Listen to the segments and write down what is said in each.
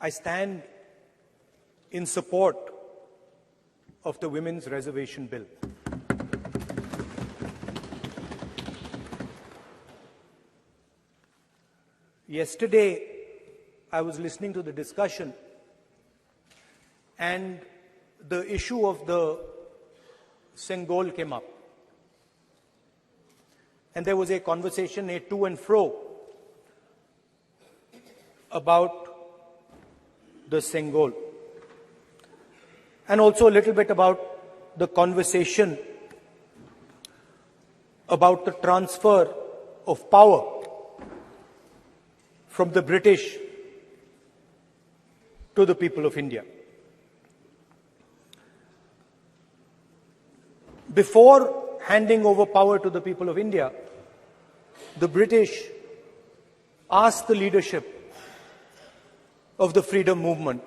I stand in support of the Women's Reservation Bill. Yesterday, I was listening to the discussion, and the issue of the Sengol came up. And there was a conversation, a to and fro, about the Sengol. And also a little bit about the conversation about the transfer of power from the British to the people of India. Before handing over power to the people of India, the British asked the leadership of the freedom movement,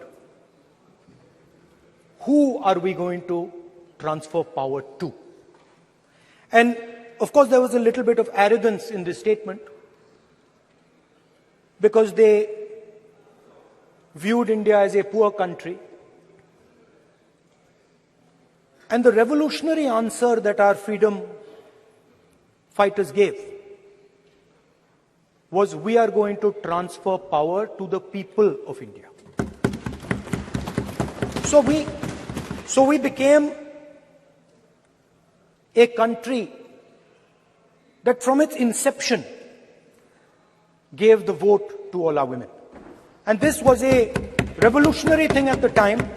who are we going to transfer power to? And of course, there was a little bit of arrogance in this statement, because they viewed India as a poor country. And the revolutionary answer that our freedom fighters gave was, we are going to transfer power to the people of India. So we became a country that from its inception gave the vote to all our women. And this was a revolutionary thing at the time.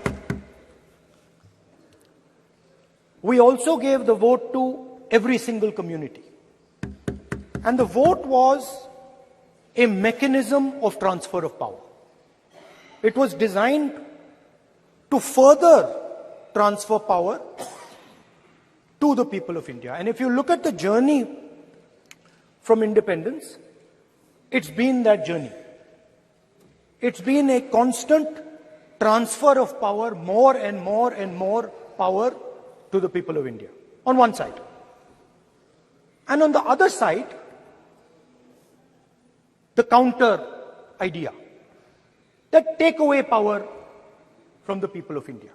We also gave the vote to every single community. And the vote was a mechanism of transfer of power. It was designed to further transfer power to the people of India. And if you look at the journey from independence, it's been that journey. It's been a constant transfer of power, more and more and more power to the people of India, on one side. And on the other side, the counter idea, that take away power from the people of India.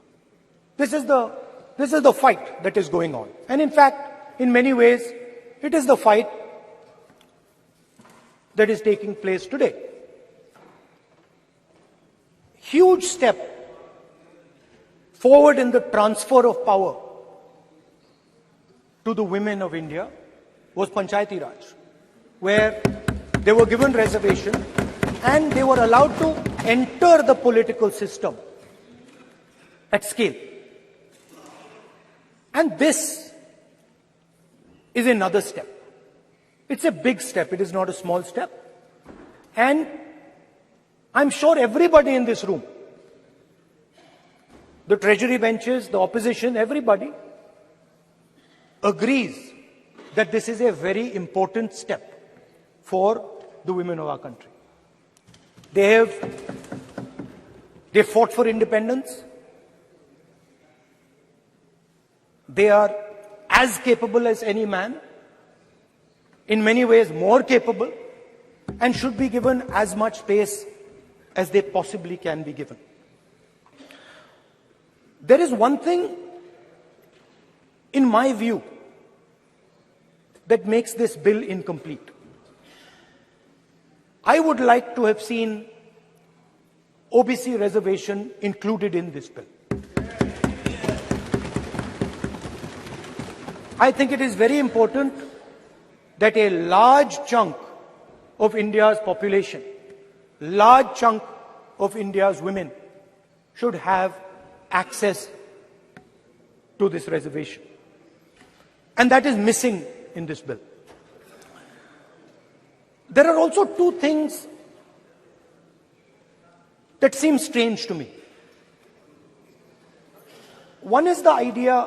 This is the fight that is going on. And in fact, in many ways, it is the fight that is taking place today. Huge step forward in the transfer of power to the women of India was Panchayati Raj, where they were given reservation and they were allowed to enter the political system at scale. And this is another step. It's a big step. It is not a small step. And I'm sure everybody in this room, the treasury benches, the opposition, everybody agrees that this is a very important step for the women of our country. They fought for independence. They are as capable as any man, in many ways more capable, and should be given as much space as they possibly can be given. There is one thing, in my view, that makes this bill incomplete. I would like to have seen OBC reservation included in this bill. I think it is very important that a large chunk of India's population, large chunk of India's women should have access to this reservation. And that is missing in this bill. There are also two things that seem strange to me. One is the idea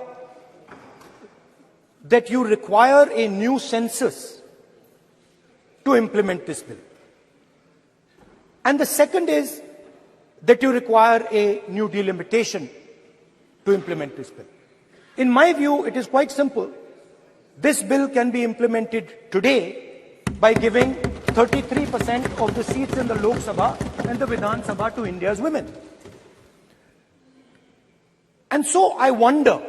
that you require a new census to implement this bill. And the second is that you require a new delimitation to implement this bill. In my view, it is quite simple. This bill can be implemented today by giving 33% of the seats in the Lok Sabha and the Vidhan Sabha to India's women. And so I wonder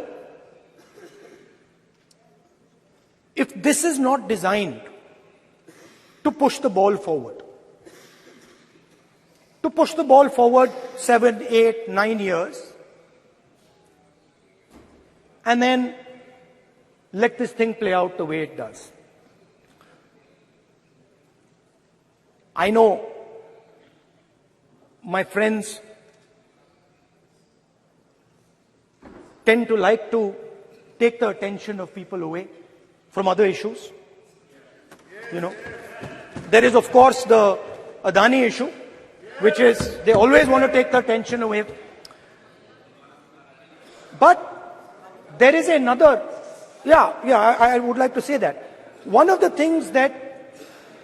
if this is not designed to push the ball forward. To push the ball forward 7, 8, 9 years, and then let this thing play out the way it does. I know my friends tend to like to take the attention of people away from other issues. You know, there is of course the Adani issue, which is they always want to take the attention away. But there is another, I would like to say that. One of the things that,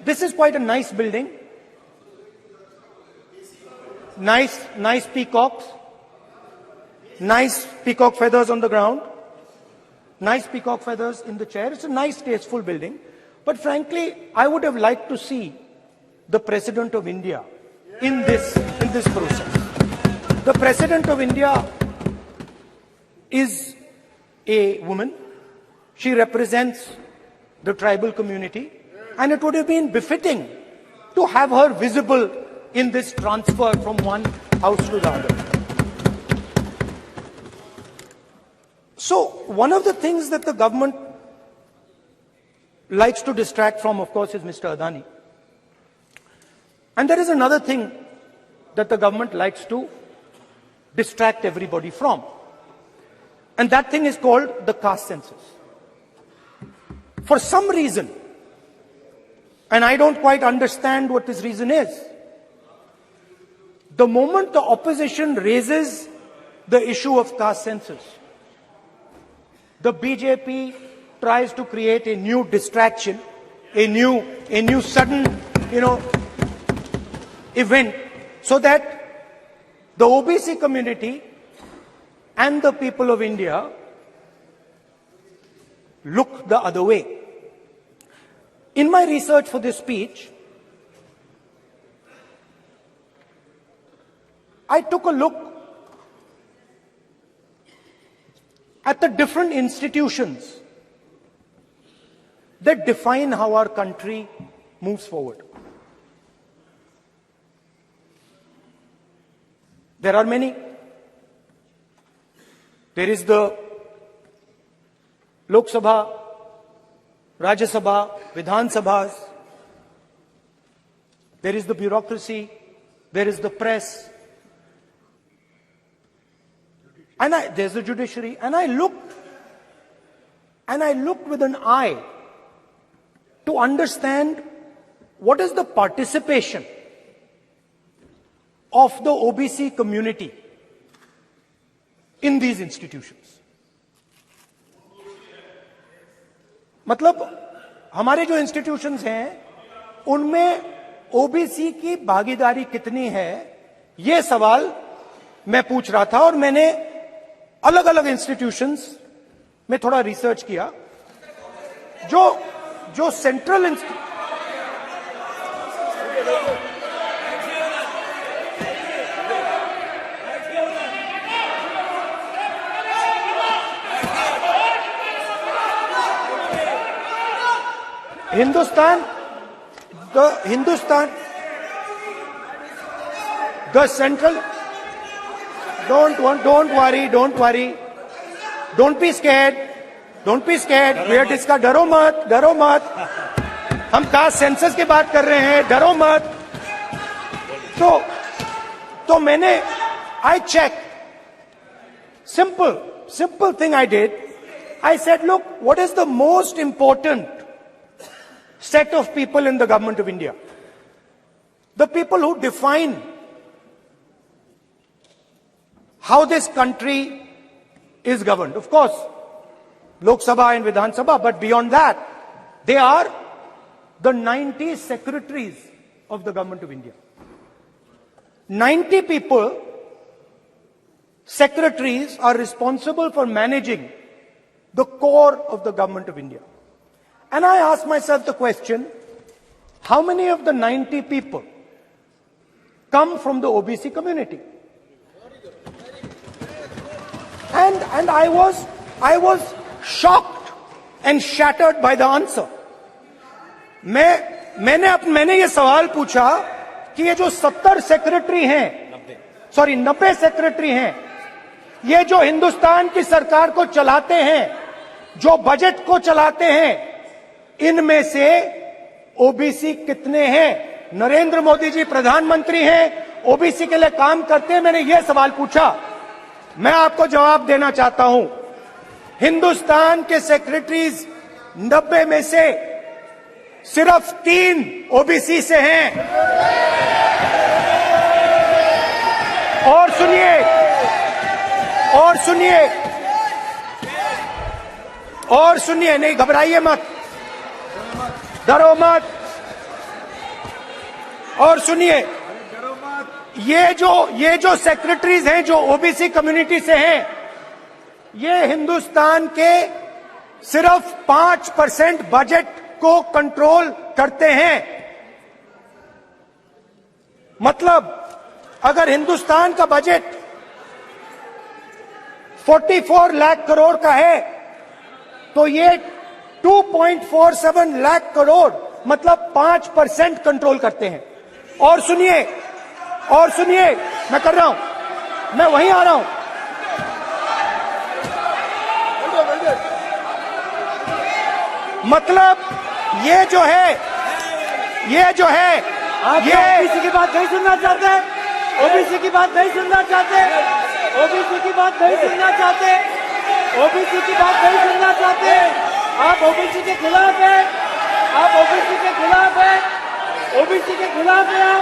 this is quite a nice building. Nice peacocks. Nice peacock feathers on the ground. Nice peacock feathers in the chair. It's a nice, tasteful building. But frankly, I would have liked to see the President of India in this process. The President of India is a woman. She represents the tribal community, and it would have been befitting to have her visible in this transfer from one house to the other. So one of the things that the government likes to distract from, of course, is Mr. Adani. And there is another thing that the government likes to distract everybody from. And that thing is called the caste census. For some reason, and I don't quite understand what this reason is, the moment the opposition raises the issue of caste census, the BJP tries to create a new distraction, a new sudden, event, so that the OBC community and the people of India look the other way. In my research for this speech, I took a look at the different institutions that define how our country moves forward. There are many. There is the Lok Sabha, Rajya Sabha, Vidhan Sabhas. There is the bureaucracy. There is the press. And there's the judiciary. And I looked with an eye to understand what is the participation of the OBC community in these institutions. मतलब हमारे जो institutions हैं उनमें OBC की भागीदारी कितनी है, ये सवाल मैं पूछ रहा था. और मैंने अलग अलग इंस्टीट्यूशंस में थोड़ा रिसर्च किया. जो central the central, don't worry, don't be scared, we are discussing, डरो मत, हम कास्ट सेंसस की बात कर रहे हैं, डरो मत. तो मैंने, I checked, simple thing I did. I said, look, what is the most important set of people in the government of India? The people who define how this country is governed. Of course, Lok Sabha and Vidhan Sabha, but beyond that, they are the 90 secretaries of the government of India. 90 people, secretaries, are responsible for managing the core of the government of India. And I asked myself the question, how many of the 90 people come from the OBC community? And I was shocked and shattered by the answer. मैंने ये सवाल पूछा कि ये जो 70 secretary हैं, 90 secretary हैं, ये जो हिंदुस्तान की सरकार को चलाते हैं, जो बजट को चलाते हैं, इनमें से ओबीसी कितने हैं? नरेंद्र मोदी जी प्रधानमंत्री हैं, ओबीसी के लिए काम करते हैं। मैंने ये सवाल पूछा। मैं आपको जवाब देना चाहता हूं, हिंदुस्तान के सेक्रेटरीज 90 में से सिर्फ 3 ओबीसी से हैं। और सुनिए, नहीं घबराइए मत, डरो मत। और सुनिए, ये जो सेक्रेटरीज हैं जो ओबीसी कम्युनिटी से हैं, ये हिंदुस्तान के सिर्फ 5% बजट को कंट्रोल करते हैं। मतलब अगर हिंदुस्तान का बजट 44 लाख करोड़ का है, तो ये 2.47 लाख करोड़ मतलब 5% कंट्रोल करते हैं। और सुनिए, मैं कर रहा हूं, मैं वहीं आ रहा हूं। मतलब ये जो है आप ओबीसी की बात नहीं सुनना चाहते, ओबीसी की बात नहीं सुनना चाहते, ओबीसी की बात नहीं सुनना चाहते, ओबीसी की बात नहीं सुनना चाहते। आप ओबीसी के खिलाफ हैं, आप ओबीसी के खिलाफ हैं, ओबीसी के खिलाफ हैं।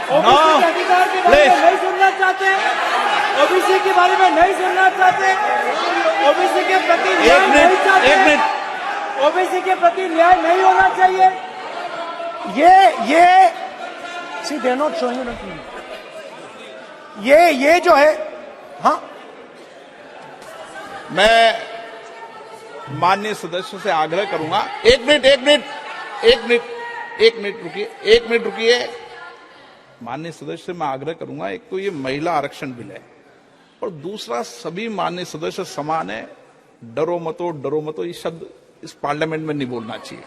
आप ओबीसी के अधिकार के बारे में नहीं सुनना चाहते, ओबीसी के बारे में नहीं सुनना चाहते, ओबीसी के प्रति न्याय नहीं चाहते, ओबीसी के प्रति न्याय नहीं होना चाहिए। ये सी दे नॉट शोइंग ये जो है, हाँ, मैं माननीय सदस्यों से आग्रह करूंगा, एक मिनट रुकिए। माननीय सदस्य से मैं आग्रह करूंगा, एक तो ये महिला आरक्षण बिल है और दूसरा सभी माननीय सदस्य समान है। डरो मतो ये शब्द इस पार्लियामेंट में नहीं बोलना चाहिए।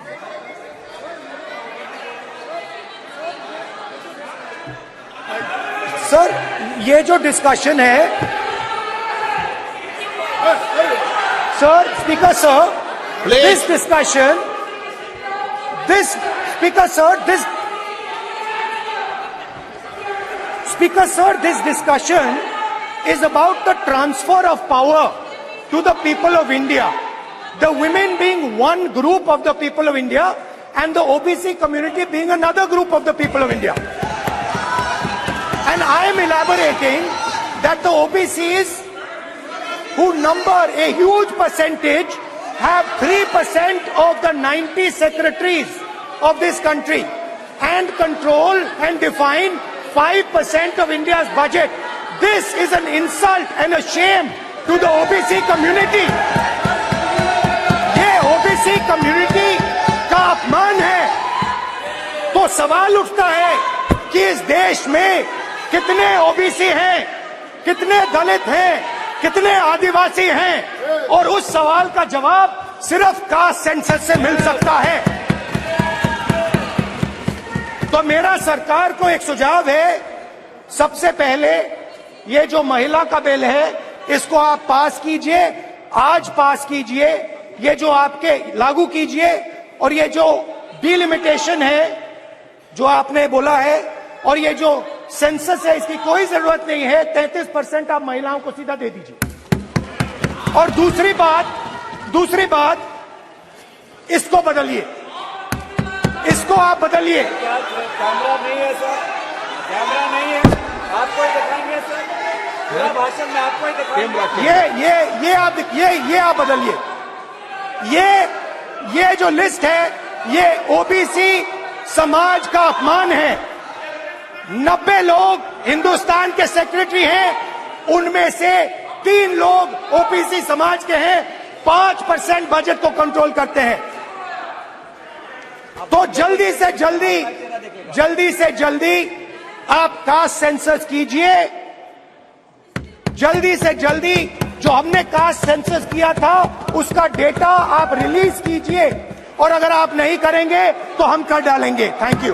सर, ये जो डिस्कशन है, sir, speaker sir, this discussion, this discussion is about the transfer of power to the people of India. The women being one group of the people of India and the OBC community being another group of the people of India. And I am elaborating that the OBCs, who number a huge percentage, have 3% of the 90 secretaries of this country and control and define 5% of India's budget. This is an insult and a shame to the OBC community. ये OBC community का अपमान है। तो सवाल उठता है कि इस देश में कितने ओबीसी हैं, कितने दलित हैं, कितने आदिवासी हैं, और उस सवाल का जवाब सिर्फ कास्ट सेंसस से मिल सकता है। तो मेरा सरकार को एक सुझाव है, सबसे पहले ये जो महिला का बिल है, इसको आप पास कीजिए, आज पास कीजिए, ये जो आपके लागू कीजिए, और ये जो डिलिमिटेशन है जो आपने बोला है, और ये जो सेंसस है, इसकी कोई जरूरत नहीं है। 33% आप महिलाओं को सीधा दे दीजिए। और दूसरी बात, इसको बदलिए, इसको आप बदलिए। कैमरा नहीं है सर, कैमरा नहीं है, आपको ही दिखाएंगे सर, पूरा भाषण में आपको ही दिखाएंगे। ये आप बदलिए। ये जो लिस्ट है, ये ओबीसी समाज का अपमान है। 90 लोग हिंदुस्तान के सेक्रेटरी हैं, उनमें से 3 लोग ओबीसी समाज के हैं, 5% बजट को कंट्रोल करते हैं। तो जल्दी से जल्दी आप कास्ट सेंसस कीजिए, जल्दी से जल्दी जो हमने कास्ट सेंसस किया था उसका डेटा आप रिलीज कीजिए, और अगर आप नहीं करेंगे तो हम कर डालेंगे। Thank you.